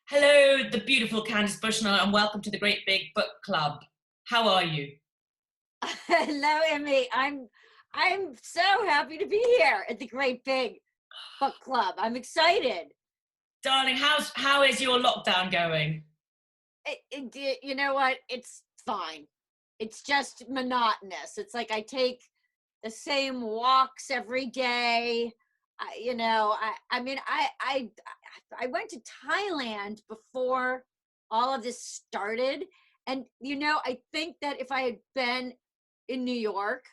Hello, the beautiful Candace Bushnell, and welcome to the Great Big Book Club. How are you? Hello, Emmy. I'm so happy to be here at the Great Big Book Club. I'm excited. Darling, how is your lockdown going? You know what? It's fine. It's just monotonous. It's like I take the same walks every day. I went to Thailand before all of this started, and I think that if I had been in New York,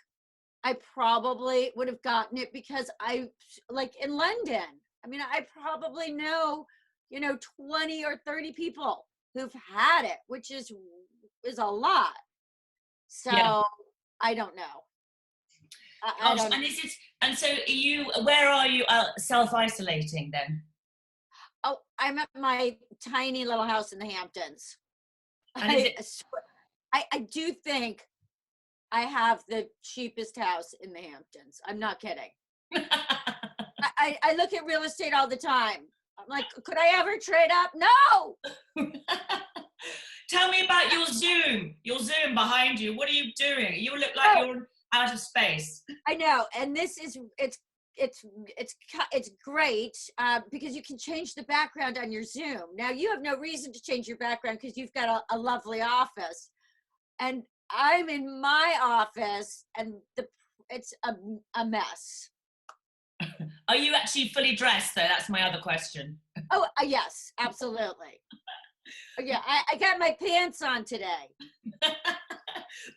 I probably would have gotten it because like in London. I probably know, 20 or 30 people who've had it, which is a lot. Yeah. So I don't know. I Gosh, don't know. where are you self-isolating then? Oh, I'm at my tiny little house in the Hamptons. And is I, swear- I do think I have the cheapest house in the Hamptons. I'm not kidding. it? I look at real estate all the time. I'm like, could I ever trade up? No. Tell me about your Zoom behind you. What are you doing? You look like you're out of space. I know, and it's great because you can change the background on your Zoom. Now you have no reason to change your background because you've got a lovely office, and I'm in my office, and it's a mess. Are you actually fully dressed though? That's my other question. Oh, yes, absolutely. Yeah, I got my pants on today.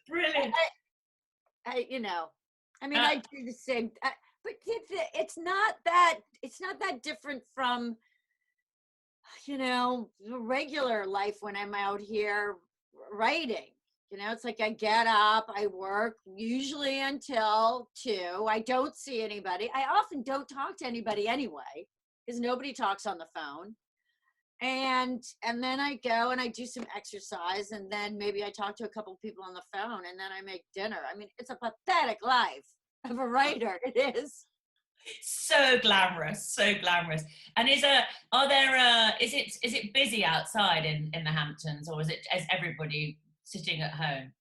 Brilliant. I I do the same, but it's not that different from the regular life when I'm out here writing. It's like I get up, I work usually until 2. I don't see anybody. I often don't talk to anybody anyway because nobody talks on the phone. And then I go and I do some exercise, and then maybe I talk to a couple people on the phone, and then I make dinner. It's a pathetic life of a writer. It is. So glamorous, so glamorous. And is it busy outside in the Hamptons, or is everybody sitting at home?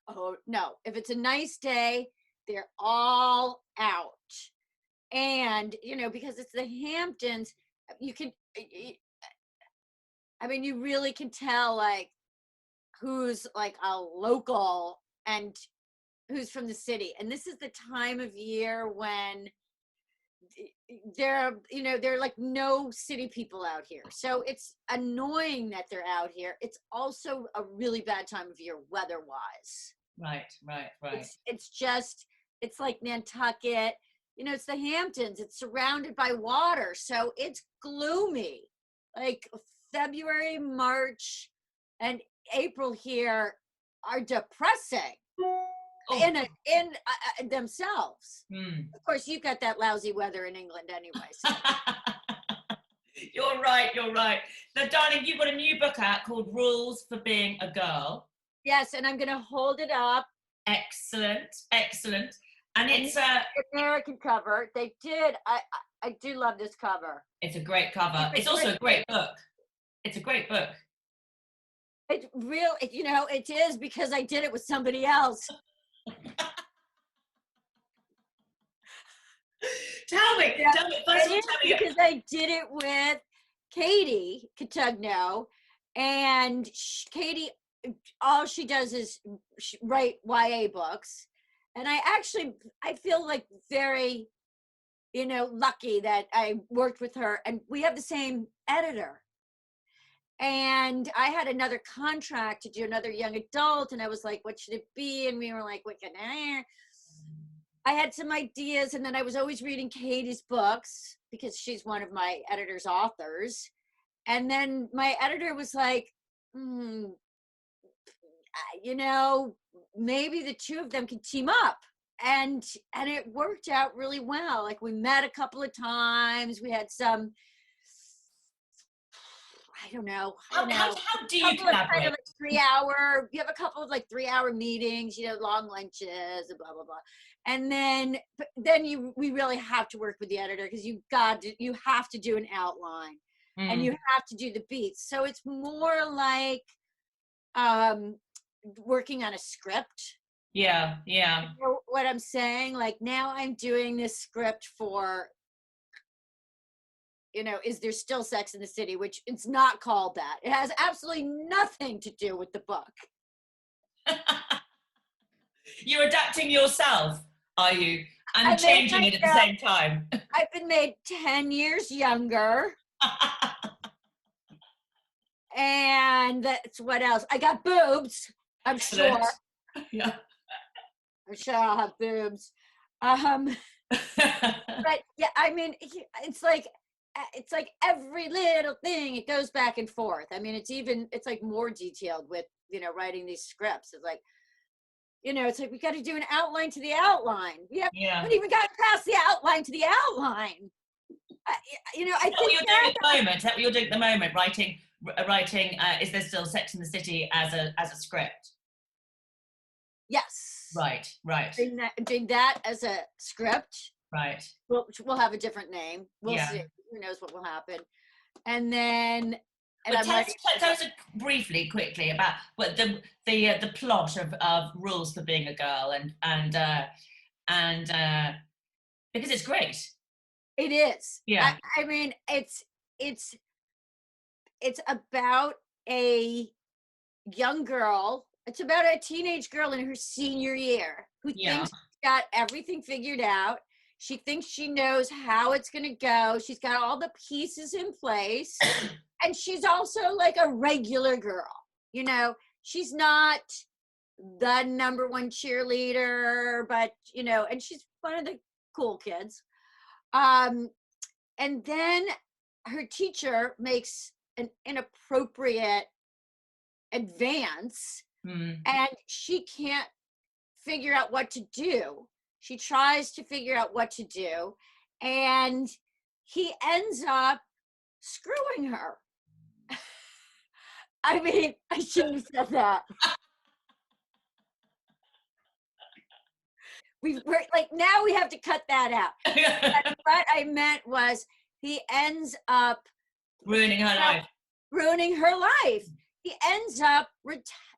Oh no, if it's a nice day, they're all out. And because it's the Hamptons, you can you really can tell like who's like a local and who's from the city. And this is the time of year when there are like no city people out here, so it's annoying that they're out here. It's also a really bad time of year weather wise. Right. It's like Nantucket. It's the Hamptons. It's surrounded by water, so it's gloomy. Like February, March, and April here are depressing in themselves. Of course, you've got that lousy weather in England anyway. So. You're right. Now, darling, you've got a new book out called Rules for Being a Girl. Yes, and I'm going to hold it up. Excellent. And it's American cover. They did. I do love this cover. It's a great cover. It's also a great book. It's a great book. It real, it is because I did it with somebody else. Tell me. Because I did it with Katie Cotugno, and Katie, all she does is write YA books, and I feel like very, lucky that I worked with her, and we have the same editor. And I had another contract to do another young adult, and I was like, what should it be? And we were like, what can I had some ideas, and then I was always reading Katie's books because she's one of my editor's authors. And then my editor was like, maybe the two of them can team up. And it worked out really well. Like we met a couple of times. We had some, I don't know. How do you collaborate? Kind of like 3-hour. You have a couple of like 3-hour meetings, long lunches and blah blah blah. And then we really have to work with the editor because you have to do an outline. and you have to do the beats. So it's more like working on a script. Yeah. You know what I'm saying? Like now I'm doing this script for, you know, Is There Still Sex in the City, which it's not called that. It has absolutely nothing to do with the book. You're adapting yourself, are you? And changing it at the same time. I've been made 10 years younger. And that's what else? I got boobs, I'm sure. Yeah. I'm sure I'll have boobs. But yeah, I mean, it's like every little thing, it goes back and forth. I mean, it's like more detailed with, you know, writing these scripts. It's like, you know, it's like we got to do an outline to the outline. We haven't even gotten past the outline to the outline. You know, I think what you're doing at the moment. Is that what you're doing at the moment? Writing Is There Still Sex in the City as a script? Yes. Right. Doing that as a script. Right. We'll have a different name. We'll see. Who knows what will happen? And then. But tell us briefly, quickly about the plot of Rules for Being a Girl and because it's great. It is. Yeah. I mean, it's about a young girl. It's about a teenage girl in her senior year who thinks she's got everything figured out. She thinks she knows how it's going to go. She's got all the pieces in place. And she's also like a regular girl. You know, she's not the number one cheerleader, but, you know, and she's one of the cool kids. And then her teacher makes an inappropriate advance and she can't figure out what to do. She tries to figure out what to do and he ends up screwing her. I mean, I shouldn't have said that. We're like, now we have to cut that out. What I meant was he ends up ruining her life. He ends up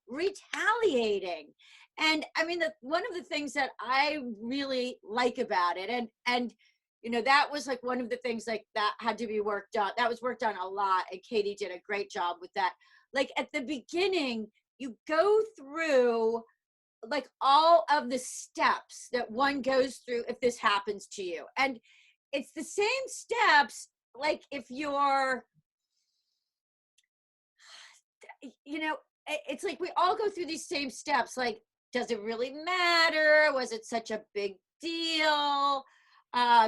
retaliating. And I mean, one of the things that I really like about it, and you know, that was like one of the things like that had to be worked on. That was worked on a lot, and Katie did a great job with that. Like at the beginning, you go through like all of the steps that one goes through if this happens to you. And it's the same steps, like if you're, you know, it's like we all go through these same steps. Like, does it really matter? Was it such a big deal?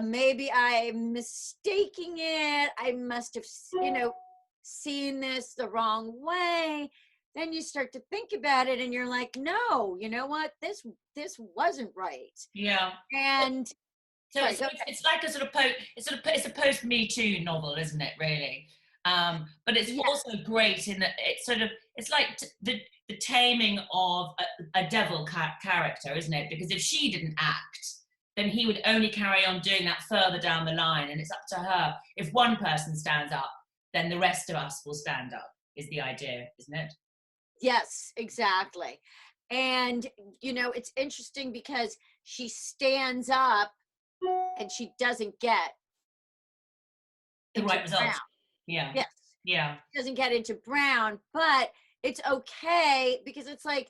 Maybe I'm mistaking it. I must have, you know, seen this the wrong way. Then you start to think about it and you're like, no, you know what? This wasn't right. Yeah. And so it's like a sort of it's a post Me Too novel, isn't it, really? But it's also great in that it's like the taming of a devil character, isn't it? Because if she didn't act, then he would only carry on doing that further down the line, and it's up to her. If one person stands up, then the rest of us will stand up, is the idea, isn't it? Yes, exactly. And, you know, it's interesting because she stands up and she doesn't get the right result. Brown. Yeah. Yes. Yeah. Doesn't get into Brown, but it's okay because it's like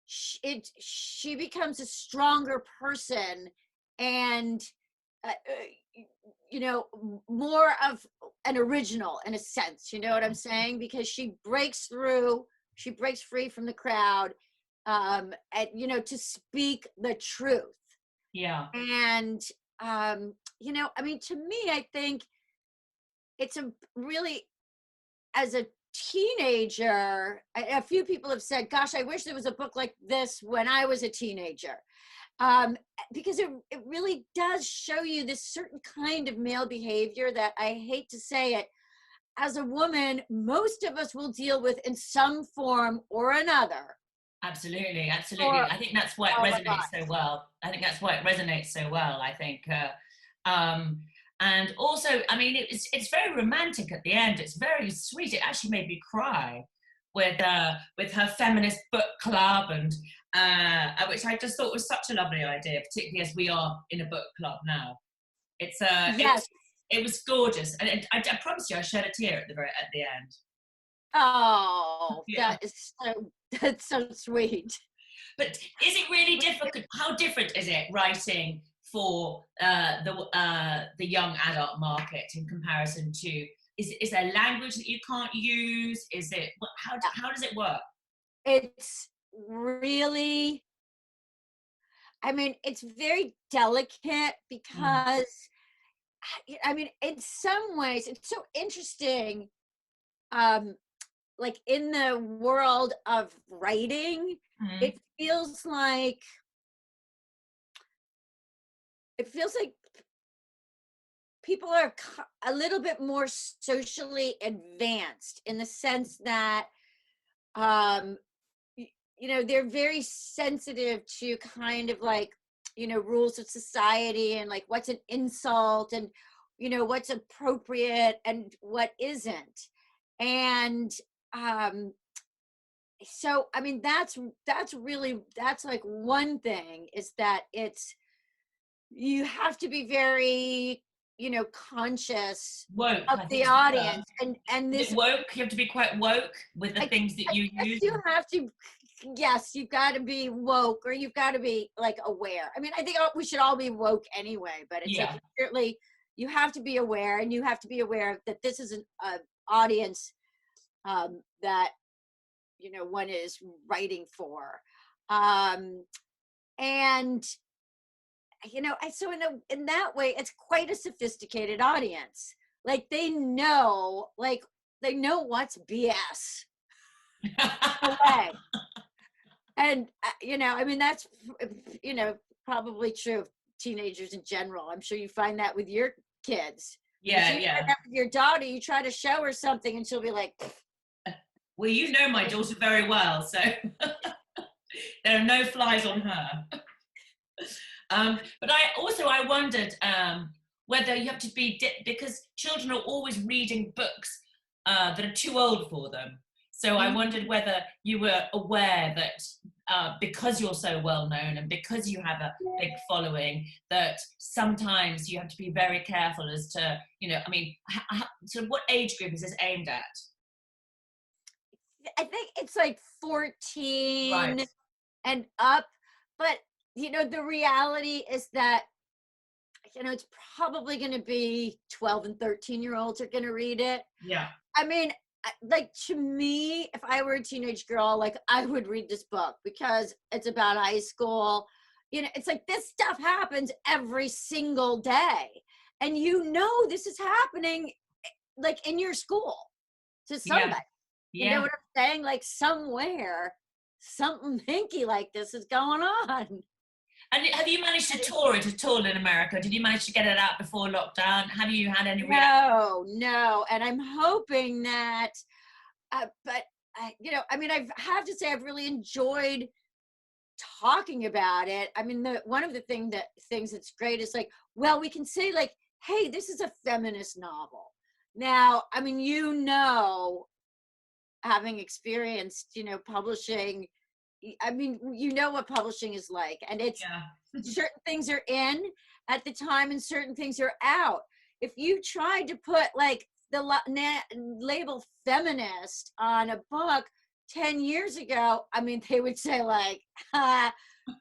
she becomes a stronger person and, you know, more of an original in a sense, you know what I'm saying? Because she breaks free from the crowd, and, you know, to speak the truth. Yeah. And, you know, I mean, to me, I think it's a really, as a teenager, a few people have said, gosh, I wish there was a book like this when I was a teenager. Because it really does show you this certain kind of male behavior that, I hate to say it, as a woman, most of us will deal with in some form or another. Absolutely. I think that's why it resonates so well. I think, And also, I mean, it's very romantic at the end. It's very sweet. It actually made me cry with her feminist book club, and which I just thought was such a lovely idea, particularly as we are in a book club now. Yes. It was gorgeous, and I promise you, I shed a tear at the end. Oh, Yeah. that's so sweet. But is it really difficult? How different is it writing for the young adult market in comparison to? Is there language that you can't use? Is it how does it work? It's really, I mean, it's very delicate Mm. because, I mean, in some ways, it's so interesting. Um, like in the world of writing, Mm. it feels like it feels like people are a little bit more socially advanced in the sense that um you know, they're very sensitive to kind of like, you know, rules of society and like what's an insult and, you know, what's appropriate and what isn't. And um so I mean that's really, that's like one thing, is that it's, you have to be very, you know, conscious Woke, of I the think is the term. audience, and Is it this, woke? You have to be quite woke with the I, things that I you guess use. you have to, yes, you've got to be woke, or you've got to be like aware. I mean, I think we should all be woke anyway, but it's like Yeah, certainly you have to be aware, and you have to be aware that this is an audience that, you know, one is writing for. Um, and you know, so in that way, it's quite a sophisticated audience. Like they know what's BS away. And you know, I mean, that's, you know, probably true of teenagers in general. I'm sure you find that with your kids. I'm yeah, sure you find yeah. that with your daughter. You try to show her something, and she'll be like, Well, you know my daughter very well, so there are no flies on her. But I wondered whether you have to be because children are always reading books that are too old for them. So I wondered whether you were aware that because you're so well known and because you have a big following, that sometimes you have to be very careful as to, you know, I mean, so what age group is this aimed at? I think it's like 14 Right. and up. But, you know, the reality is that, you know, it's probably going to be 12 and 13-year-olds are going to read it. Yeah. I mean, like, to me, if I were a teenage girl, like, I would read this book because it's about high school. You know, it's like this stuff happens every single day. And you know, this is happening like in your school to Yeah. somebody. You know Yeah. what I'm saying? Like somewhere, something hinky like this is going on. And have you managed to tour it at all in America? Did you manage to get it out before lockdown? Have you had any reaction? No, no. And I'm hoping that, but you know, I mean, I have to say, I've really enjoyed talking about it. I mean, one of the things that's great is like, well, we can say like, hey, this is a feminist novel. Now, I mean, you know, having experienced, you know, publishing, I mean, you know what publishing is like, and it's Yeah. certain things are in at the time and certain things are out. If you tried to put like the label feminist on a book 10 years ago, I mean, they would say like,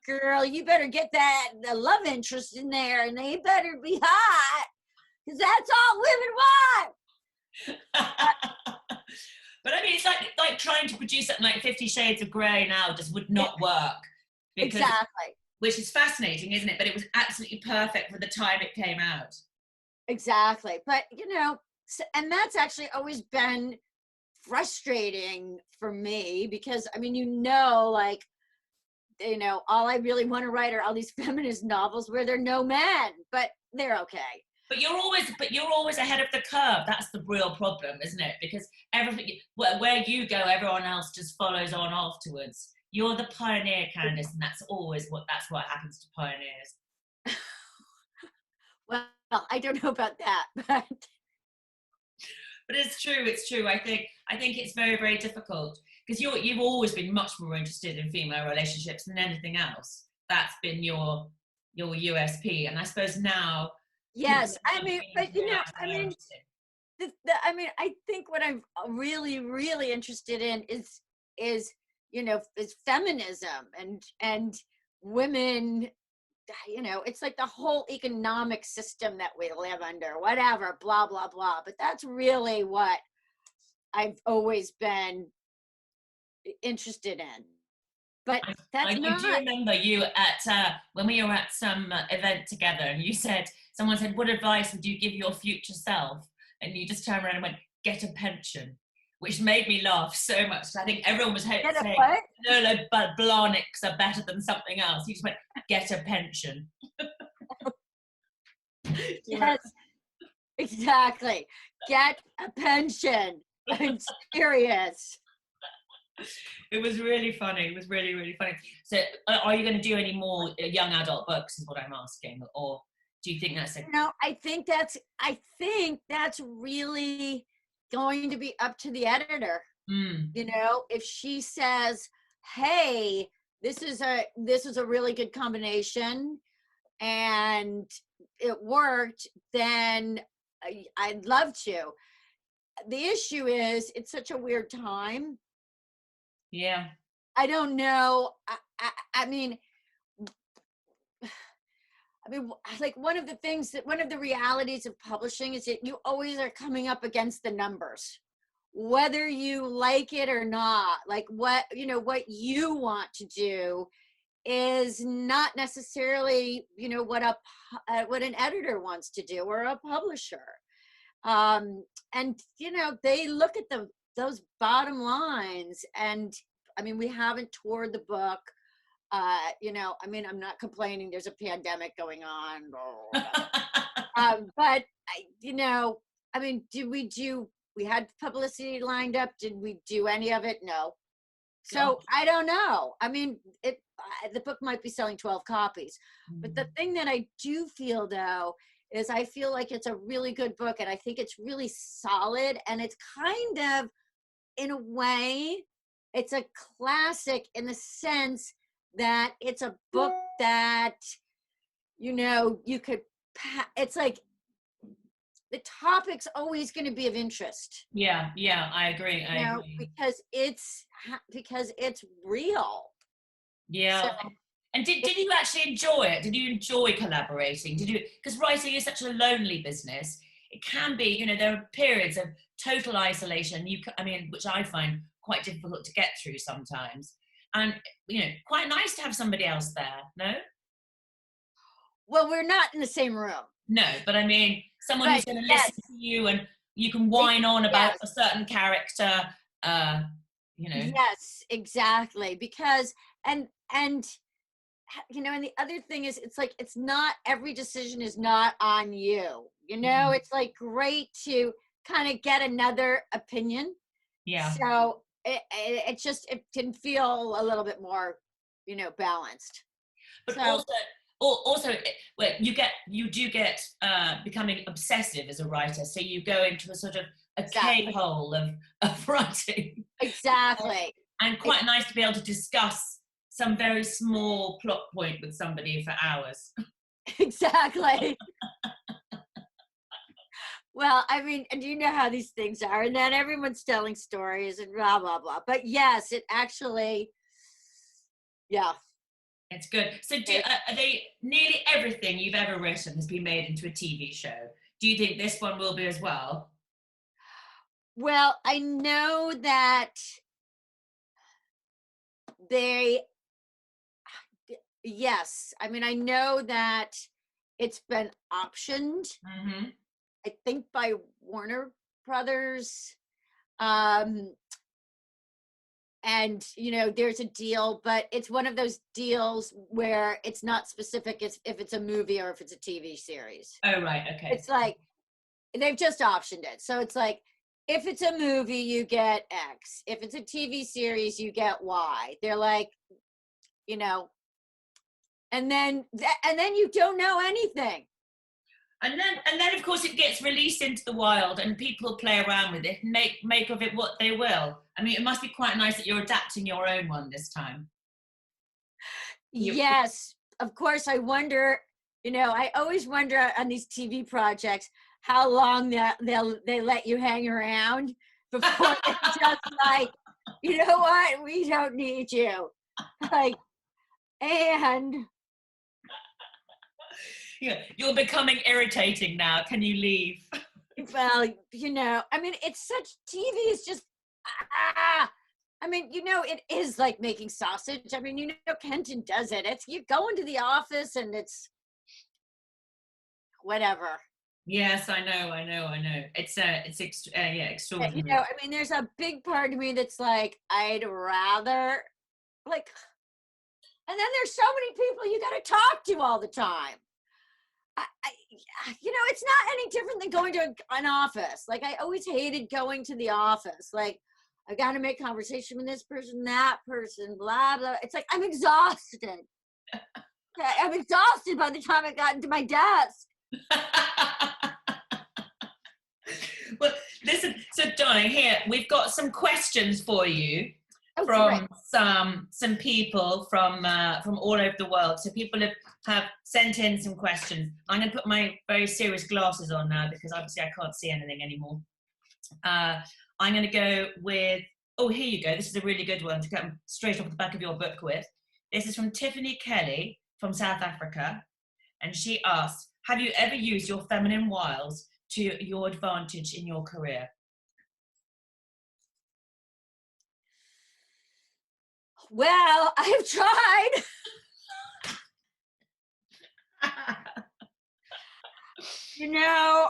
girl, you better get the love interest in there, and they better be hot, because that's all women want. But I mean, it's like trying to produce something like 50 Shades of Grey now just would not work, because, Exactly. which is fascinating, isn't it? But it was absolutely perfect for the time it came out. Exactly. But, you know, and that's actually always been frustrating for me, because, I mean, you know, like, you know, all I really want to write are all these feminist novels where there are no men, but they're okay. But you're always ahead of the curve. That's the real problem, isn't it? Because everything, where you go, everyone else just follows on afterwards. You're the pioneer, Candace, and that's what happens to pioneers. Well, I don't know about that, but it's true. It's true. I think it's very, very difficult because you've always been much more interested in female relationships than anything else. That's been your USP, and I suppose now people yes, are I mean, beginning but to realize I they're mean, interested. I mean, I think what I'm really, really interested in is is feminism and women. It's like the whole economic system that we live under, whatever, blah blah blah. But that's really what I've always been interested in. But that's I do not. remember you at when we were at some event together, and you said someone said, "What advice would you give your future self?" And you just turned around and went, "Get a pension," which made me laugh so much. I think everyone was saying, Get a what? "No, but Blarniks are better than something else." You just went, "Get a pension." Yes, exactly. Get a pension. I'm serious. It was really funny. It was really, really funny. So, are you going to do any more young adult books? Is what I'm asking, or do you think that's a I think that's really going to be up to the editor. mm, If she says, "Hey, this is a really good combination and it worked," then I'd love to. The issue is it's such a weird time. yeah, I don't know. I mean, like one of the realities of publishing is that you always are coming up against the numbers, whether you like it or not. Like what you want to do is not necessarily, what an editor wants to do or a publisher. And they look at those bottom lines, and I mean, we haven't toured the book. I'm not complaining. There's a pandemic going on, but I mean, we had publicity lined up? Did we do any of it? No. God. So I don't know. I mean, the book might be selling 12 copies, but the Mm. thing that I do feel though is I feel like it's a really good book, and I think it's really solid, and it's kind of, in a way, it's a classic in the sense that it's a book that you could. It's like the topic's always going to be of interest. Yeah, yeah, I agree. I agree. Because it's real. So Yeah. And did you actually enjoy it? Did you enjoy collaborating? Did you, because writing is such a lonely business. It can be, there are periods of total isolation. I mean, which I find quite difficult to get through sometimes. And, quite nice to have somebody else there, no? well, we're not in the same room. No, but I mean, someone But who's going to yes, listen to you and you can whine on about yes, a certain character, uh, you know. yes, exactly. Because and and the other thing is, it's like, it's not, every decision is not on you. Mm, It's like great to kind of get another opinion. yeah. So it can feel a little bit more, balanced. But So also, well, you do get becoming obsessive as a writer. So you go into a sort of a exactly, K-hole of writing. exactly, And quite nice to be able to discuss some very small plot point with somebody for hours. exactly. Well, I mean, and you know how these things are, and then everyone's telling stories and blah blah blah. But yes, it actually, yeah. It's good. So are they, nearly everything you've ever written has been made into a TV show? Do you think this one will be as well? Well, I know that they, yes. I mean, I know that it's been optioned, Mm-hmm. I think, by Warner Brothers. Um, and there's a deal, but it's one of those deals where it's not specific if it's a movie or if it's a TV series. Oh, right. Okay. It's like they've just optioned it, so it's like, if it's a movie you get X, if it's a TV series you get Y. They're like, you know and then you don't know anything. And then of course it gets released into the wild and people play around with it and make of it what they will. I mean, it must be quite nice that you're adapting your own one this time. Yes, of course. I wonder, I always wonder on these TV projects how long they let you hang around before they're just like, you know what, we don't need you. Like, and Yeah, you're becoming irritating now. Can you leave? well, I mean, it's such TV is just I mean, it is like making sausage. I mean, Kenton does it. It's you go into the office and it's whatever. Yes, I know. It's extraordinary. I mean, there's a big part of me that's like, I'd rather like, and then there's so many people you got to talk to all the time. It's not any different than going to an office. Like, I always hated going to the office. Like, I got to make conversation with this person, that person, blah, blah. It's like, I'm exhausted. I'm exhausted by the time I got into my desk. Well, listen, so Donna, here, we've got some questions for you from some people from all over the world. So people have sent in some questions. I'm going to put my very serious glasses on now because obviously I can't see anything anymore. I'm going to go with, here you go. This is a really good one to come straight off the back of your book with. This is from Tiffany Kelly from South Africa. And she asks, have you ever used your feminine wiles to your advantage in your career? Well, I've tried.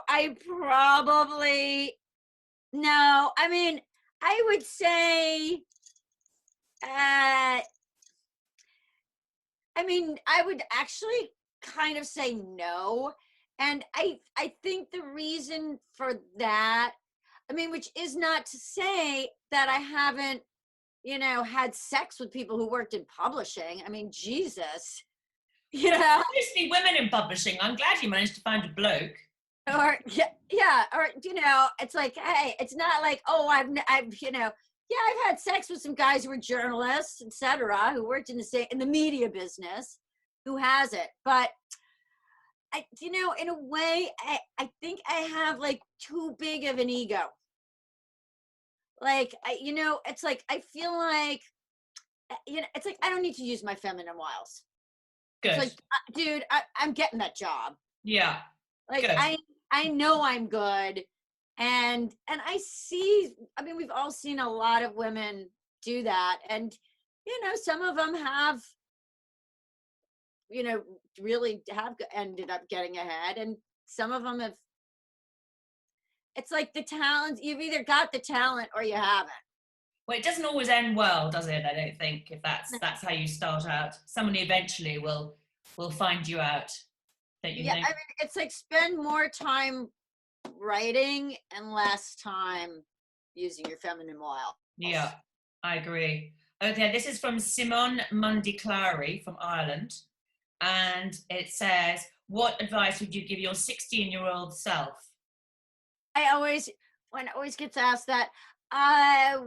I probably, no, I mean, I would say, I would actually kind of say no. And I think the reason for that, which is not to say that I haven't, had sex with people who worked in publishing. I mean, Jesus, Mostly women in publishing. I'm glad you managed to find a bloke. Or or it's like, hey, it's not like, oh, I've had sex with some guys who were journalists, etc., who worked in the media business, who has it, but in a way, I think I have like too big of an ego. Like, it's like, I feel like, it's like, I don't need to use my feminine wiles. Good. It's like, dude, I'm getting that job. Yeah. Like, good. I know I'm good. And I see, we've all seen a lot of women do that. And, some of them have, really have ended up getting ahead. And some of them have, it's like the talent, you've either got the talent or you haven't. Well, it doesn't always end well, does it? I don't think, if that's how you start out. Somebody eventually will find you out, don't you think? It's like spend more time writing and less time using your feminine wile. Yeah, I agree. Okay, this is from Simone Mundiclari from Ireland. And it says, what advice would you give your 16-year-old self? When it always gets asked that,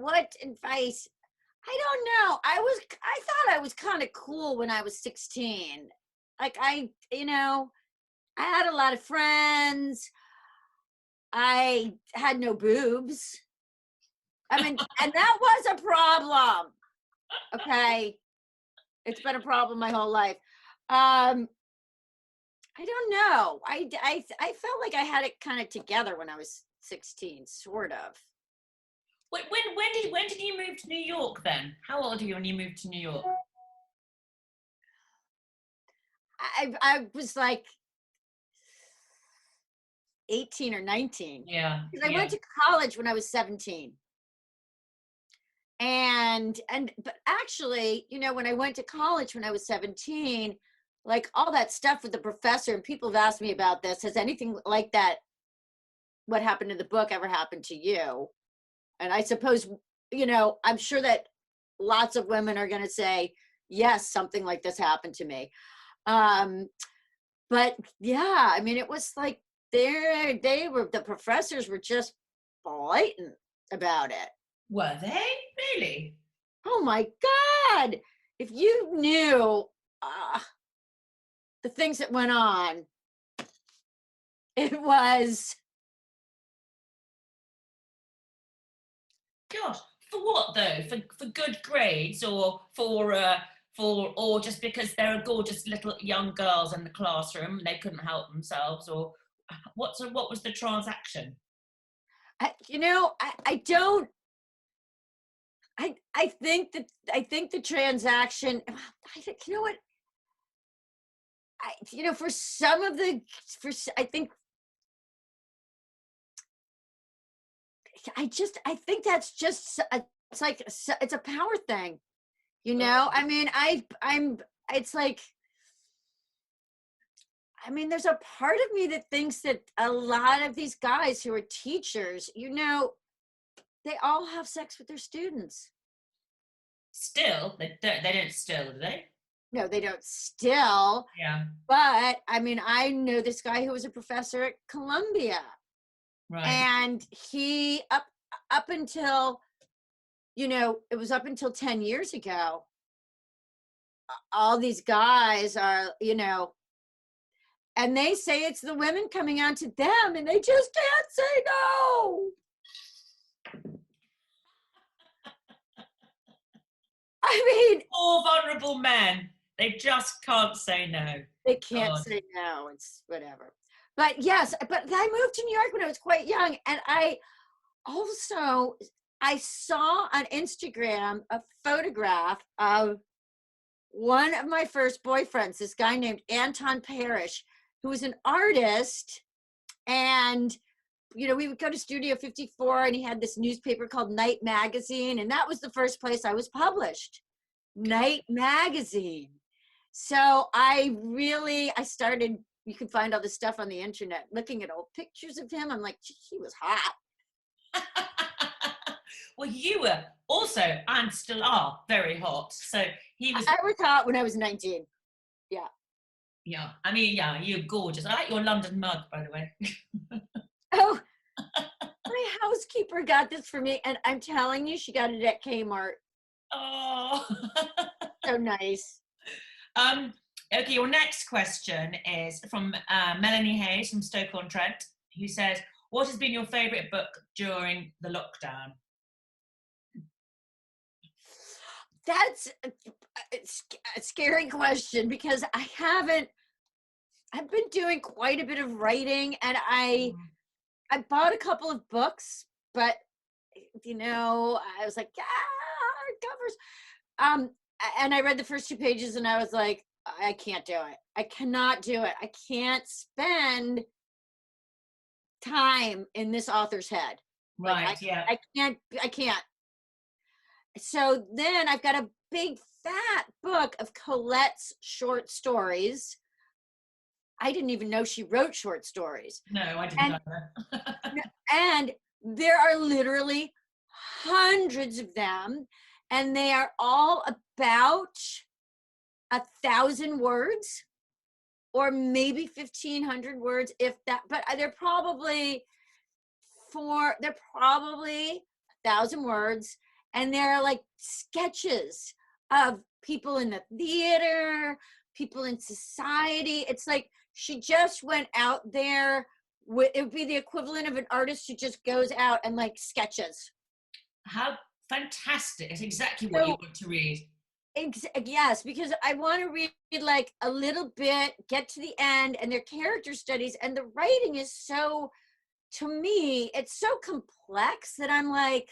what advice? I don't know. I thought I was kind of cool when I was 16. Like, I had a lot of friends. I had no boobs. And that was a problem. Okay. It's been a problem my whole life. I don't know. I felt like I had it kind of together when I was 16, sort of. When did you move to New York then? How old are you when you moved to New York? I was like 18 or 19. Yeah. Because I went to college when I was 17. But actually, when I went to college when I was 17, like all that stuff with the professor, and people have asked me about this, has anything like that, what happened in the book, ever happened to you? And I suppose, I'm sure that lots of women are going to say, yes, something like this happened to me. But yeah, it was like the professors were just blatant about it. Were they? Really? Oh my God. If you knew the things that went on, it was. Gosh, for what though? For good grades, or or just because they're gorgeous little young girls in the classroom and they couldn't help themselves, or what was the transaction? I don't. I think the transaction. You know what? For some of the, I think. I think that's just it's like it's a power thing, I mean, it's like, I mean, there's a part of me that thinks that a lot of these guys who are teachers, they all have sex with their students. Still, they don't still, do they? No, they don't still. Yeah. But I mean, I know this guy who was a professor at Columbia. Right. And he up until, it was up until 10 years ago, all these guys are, and they say it's the women coming on to them and they just can't say no. I mean, all vulnerable men, they just can't say no. They can't say no. It's whatever. But yes, but I moved to New York when I was quite young, and I saw on Instagram a photograph of one of my first boyfriends, this guy named Anton Parrish, who was an artist. And, we would go to Studio 54 and he had this newspaper called Night Magazine. And that was the first place I was published, Night Magazine. So I started, you can find all this stuff on the internet, looking at old pictures of him. I'm like, he was hot. Well, you were also, and still are, very hot. So he was. I was hot when I was 19. Yeah. Yeah. I mean, yeah, you're gorgeous. I like your London mug, by the way. Oh, my housekeeper got this for me, and I'm telling you, she got it at Kmart. Oh. So nice. Okay, your next question is from Melanie Hayes from Stoke-on-Trent, who says, what has been your favourite book during the lockdown? That's a scary question, because I've been doing quite a bit of writing, and I bought a couple of books, but I was like, covers. And I read the first 2 pages and I was like, I can't do it. I cannot do it. I can't spend time in this author's head. Right, like, yeah. I can't. So then I've got a big fat book of Colette's short stories. I didn't even know she wrote short stories. No, I didn't know that. And there are literally hundreds of them, and they are all about 1,000 words, or maybe 1,500 words, if that. But they're probably 1,000 words, and they're like sketches of people in the theater, people in society. It's like she just went out there. It would be the equivalent of an artist who just goes out and like sketches. How fantastic. It's exactly what you want to read. Yes, because I want to read like a little bit, get to the end, and their character studies, and the writing is so, to me, it's so complex that I'm like,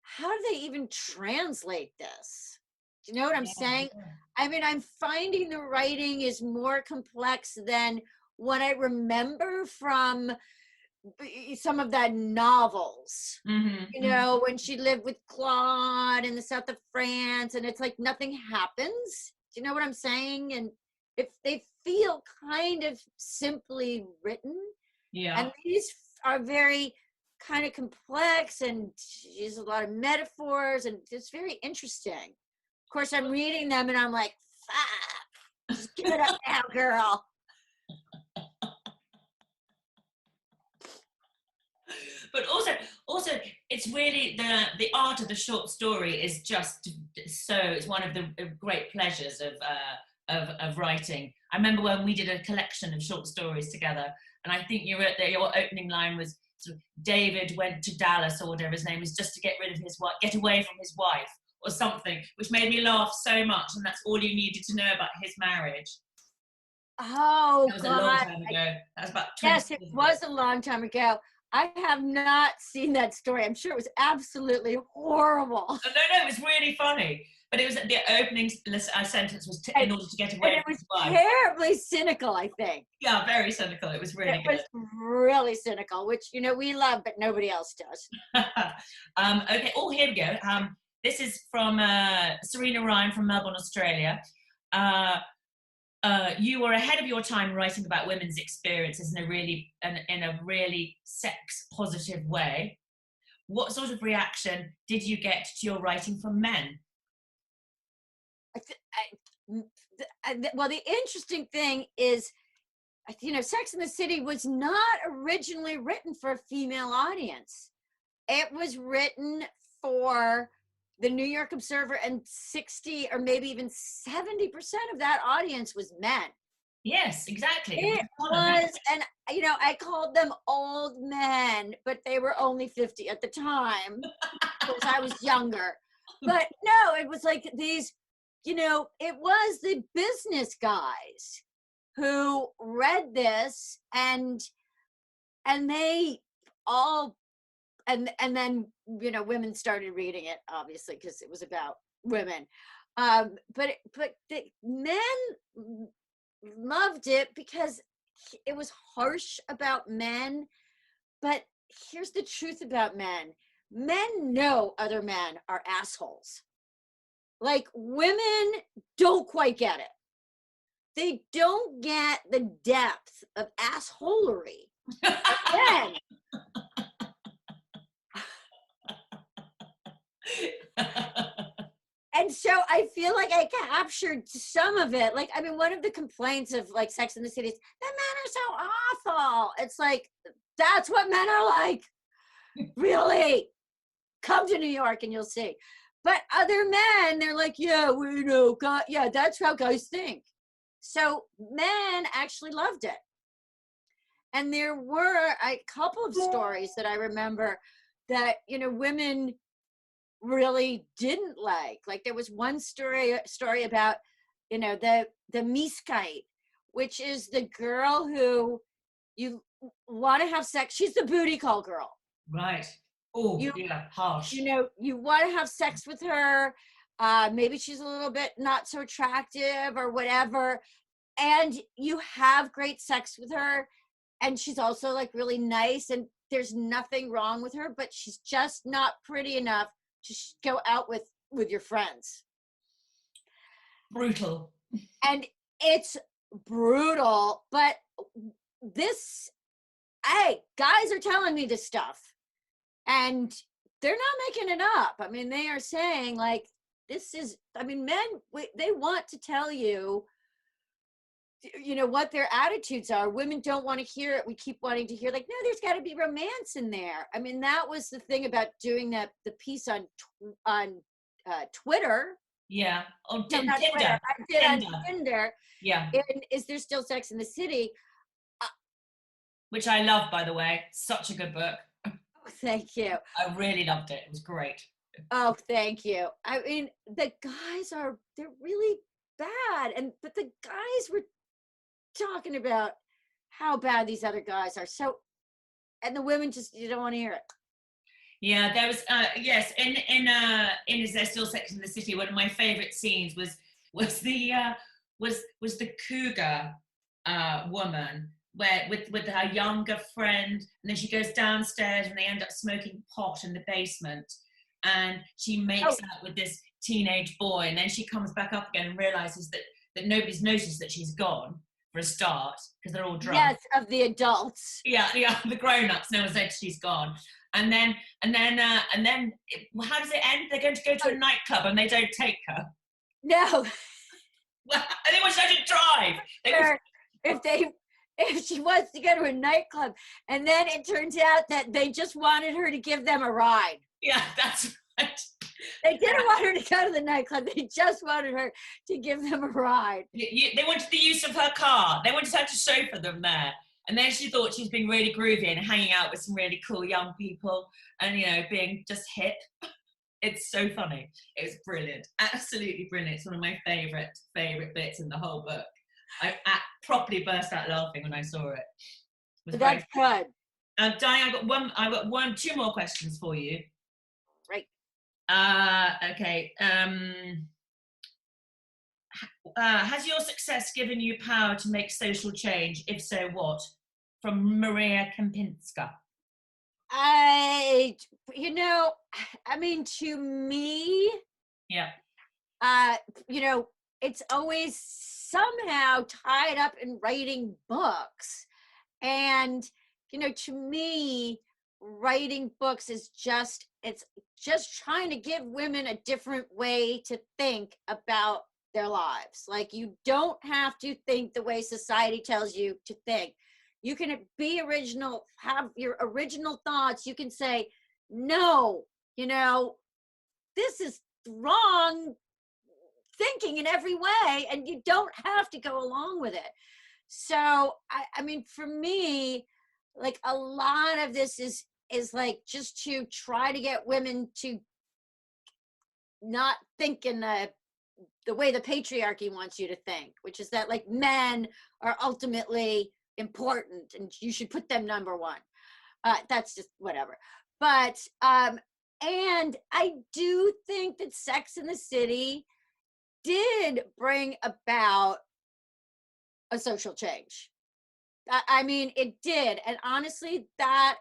how do they even translate this? Do you know what I'm saying? Yeah. I mean, I'm finding the writing is more complex than what I remember from some of the novels. Mm-hmm. When she lived with Claude in the south of France, and it's like nothing happens. Do you know what I'm saying? And if they feel kind of simply written, and these are very kind of complex and use a lot of metaphors, and it's very interesting. Of course, I'm reading them and I'm like, fuck, just give it up now, girl. it's really the art of the short story is just so, it's one of the great pleasures of writing. I remember when we did a collection of short stories together, and I think your opening line was sort of, David went to Dallas, or whatever his name is, just to get rid of his wife, get away from his wife, or something, which made me laugh so much, and that's all you needed to know about his marriage. Oh, That was God. a long time ago. That was about 20 Yes, it years was ago. a long time ago. I have not seen that story. I'm sure it was absolutely horrible. Oh, no, it was really funny. But it was the opening sentence was in order to get And away it from was his wife. terribly cynical, I think. Yeah, very cynical. It was really It good. was really cynical, which, you know, we love, but nobody else does. Okay, oh, here we go. This is from Serena Ryan from Melbourne, Australia. You were ahead of your time writing about women's experiences in a really sex positive way. What sort of reaction did you get to your writing from men? Well, the interesting thing is, you know, Sex and the City was not originally written for a female audience. It was written for the New York Observer, and 60 or maybe even 70% of that audience was men. Yes, exactly. It was, and you know, I called them old men, but they were only 50 at the time because I was younger. But no, it was like these, you know, it was the business guys who read this, and they all, and then, you know, women started reading it, obviously, because it was about women. But the men loved it because it was harsh about men. But here's the truth about men. Men know other men are assholes. Like, women don't quite get it. They don't get the depth of assholery. Men. And so I feel like I captured some of it. Like, I mean, one of the complaints of like Sex and the City is the men are so awful. It's like, that's what men are like. Really? Come to New York and you'll see. But other men, they're like, yeah, we know, God, yeah, that's how guys think. So men actually loved it. And there were a couple of stories that I remember that, you know, women really didn't like. Like, there was one story about, you know, the miskite, which is the girl who you want to have sex. She's the booty call girl. Right. Oh, yeah, harsh. You know, you want to have sex with her. Maybe she's a little bit not so attractive or whatever. And you have great sex with her. And she's also like really nice, and there's nothing wrong with her, but she's just not pretty enough to go out with your friends. Brutal. And it's brutal, but this, hey, guys are telling me this stuff, and they're not making it up. I mean, they are saying like, this is, I mean, men, they want to tell you, you know, what their attitudes are. Women don't want to hear it. We keep wanting to hear like, no, there's got to be romance in there. I mean, that was the thing about doing the piece on Twitter. Yeah, on Tinder. Tinder. I did on Tinder. Yeah. Is there still Sex in the City? Which I love, by the way. Such a good book. Oh, thank you. I really loved it. It was great. Oh, thank you. I mean, the guys they're really bad, but the guys were talking about how bad these other guys are. So, and the women just, you don't want to hear it. Yeah, there was yes, in Is There Still Sex in the City? One of my favorite scenes was the cougar woman, where with her younger friend, and then she goes downstairs and they end up smoking pot in the basement, and she makes out with this teenage boy, and then she comes back up again and realizes that nobody's noticed that she's gone, for a start, because they're all drunk. Yes, of the adults. Yeah, the grown-ups. No one said she's gone. And then, how does it end? They're going to go to a nightclub and they don't take her. No. Well, and they want her to drive. If she wants to go to a nightclub, and then it turns out that they just wanted her to give them a ride. Yeah, that's right. They didn't want her to go to the nightclub. They just wanted her to give them a ride. They wanted the use of her car. They wanted her to chauffeur them there. And then she thought she was being really groovy and hanging out with some really cool young people and, you know, being just hip. It's so funny. It was brilliant. Absolutely brilliant. It's one of my favourite bits in the whole book. I properly burst out laughing when I saw it. That's good. Diane, I got two more questions for you. Right. Okay. Has your success given you power to make social change? If so, what? From Maria Kempinska. To me, yeah, it's always somehow tied up in writing books. And, to me, writing books is it's just trying to give women a different way to think about their lives. Like, you don't have to think the way society tells you to think. You can be original, have your original thoughts. You can say, no, this is wrong thinking in every way, and you don't have to go along with it. So, for me, like, a lot of this is like just to try to get women to not think in the way the patriarchy wants you to think, which is that, like, men are ultimately important and you should put them number one. That's just whatever. But and I do think that Sex and the City did bring about a social change. It did. And honestly, that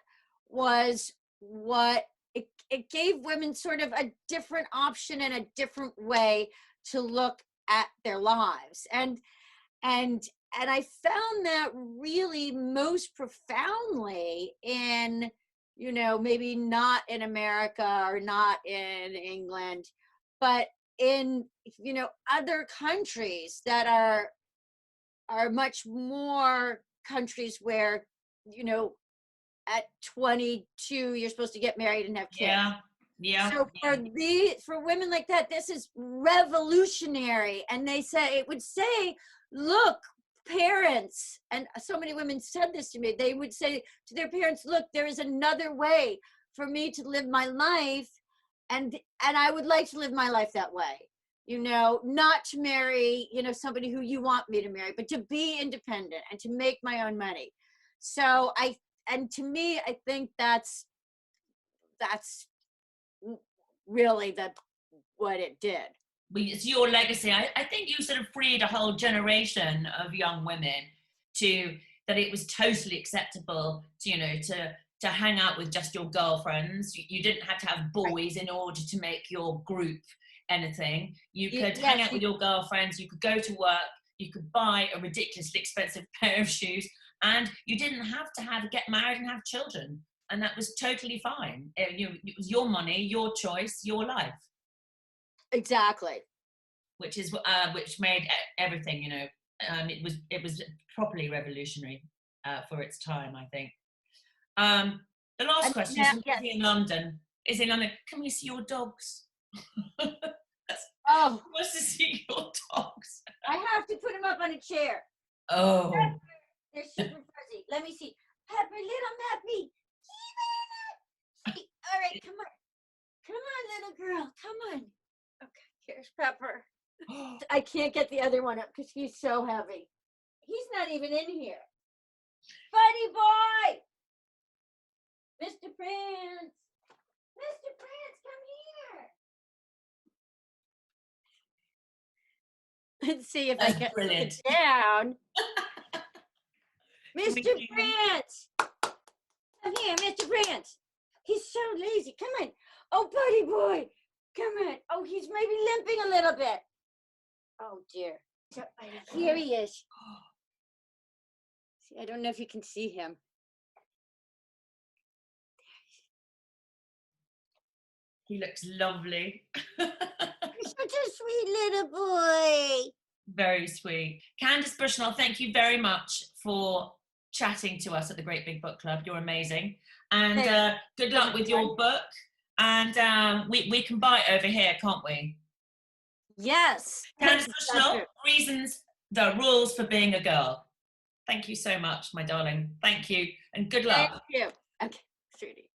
was what it gave women sort of a different option and a different way to look at their lives. And I found that really most profoundly in, maybe not in America or not in England, but in, other countries that are much more countries where, at 22, you're supposed to get married and have kids. Yeah. So for women like that, this is revolutionary. And it would say, look, parents, and so many women said this to me, they would say to their parents, look, there is another way for me to live my life. And I would like to live my life that way. Not to marry, somebody who you want me to marry, but to be independent and to make my own money. So to me, I think that's really what it did. It's your legacy. I think you sort of freed a whole generation of young women that it was totally acceptable to hang out with just your girlfriends. You didn't have to have boys in order to make your group anything. You could hang out with your girlfriends, you could go to work, you could buy a ridiculously expensive pair of shoes, and you didn't have to get married and have children. And that was totally fine. It was your money, your choice, your life. Exactly. Which made everything, it was properly revolutionary for its time, I think. The last question is, is he in London? Can we see your dogs? Oh, He wants to see your dogs. I have to put him up on a chair. Oh. They're super fuzzy. Let me see. Pepper, little Mappy. All right, come on. Come on, little girl. Come on. Okay, here's Pepper. I can't get the other one up because he's so heavy. He's not even in here. Buddy boy! Mr. Prince! Mr. Prince, come here! Let's see if I can put it down. Mr. Prince! Come here, Mr. Prince! He's so lazy. Come on. Oh, buddy boy. Come on. Oh, he's maybe limping a little bit. Oh, dear. So, here he is. See, I don't know if you can see him. He looks lovely. He's such a sweet little boy. Very sweet. Candace Bushnell, thank you very much for chatting to us at the Great Big Book Club. You're amazing. And good luck with your book. and we can buy it over here, can't we? Yes. Candace That's Bushnell, true. Reasons, the Rules for Being a Girl. Thank you so much, my darling. Thank you, and good luck. Thank you. Okay, Trudy.